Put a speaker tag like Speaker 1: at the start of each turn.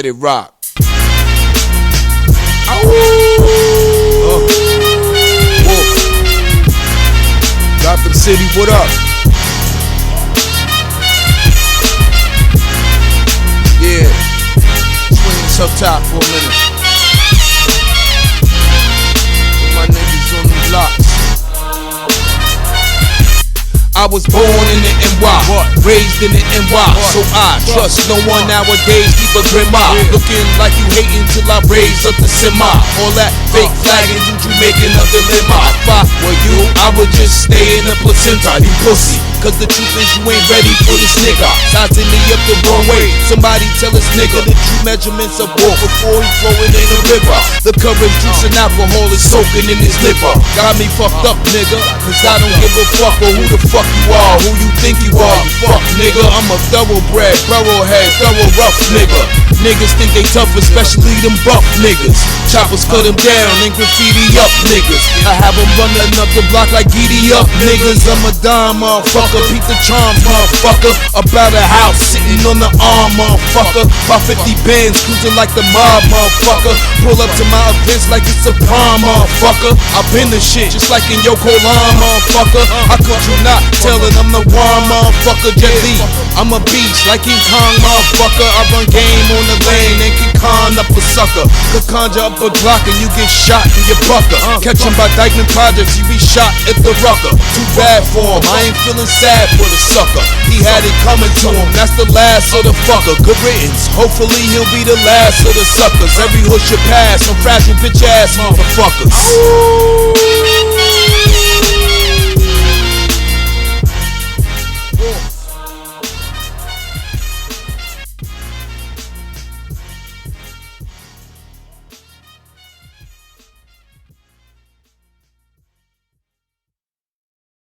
Speaker 1: Let it rock. Gotham City, what up? Yeah, swing this up top for a minute. With my niggas on the blocks. I was born in the NY, raised in the NY, so I trust no one nowadays, keep a grim eye. Looking like you hating till I raise up the semi. All that fake flagging, you making up the limo. If I were you, I would just stay in the placenta, you pussy. Cause the truth is you ain't ready for this nigga. Sizing me up the wrong way. Somebody tell this nigga the true measurements of war before he throw it in the river. The courage, juice, and alcohol is soaking in his liver. Got me fucked up, nigga. Cause I don't give a fuck for who the fuck you are, who you think you are. You fuck, nigga. I'm a thoroughbred, thoroughhead, thorough rough nigga. Niggas think they tough, especially them buff niggas. Choppers cut them down and graffiti up niggas. I have them running up the block like giddy up niggas. I'm a dime motherfucker, peep the charms motherfucker. About a house, sitting on the arm motherfucker. About 50 bands, cruising like the mob motherfucker. Pull up to my events like it's a prom motherfucker. I've been the shit, just like in Yoko Line motherfucker. How could you not tell it I'm the one motherfucker? Jet Li, I'm a beast like King Kong motherfucker. I run game on the lane and can con up a sucker. Could conjure up a Glock and you get shot in your bucker. Catch him by Dykeman Projects, he be shot at the rucker. Too bad for him, I ain't feeling sad for the sucker. He had it coming to him, that's the last of the fucker. Good riddance, hopefully he'll be the last of the suckers. Every hood should pass on fragile bitch ass motherfuckers.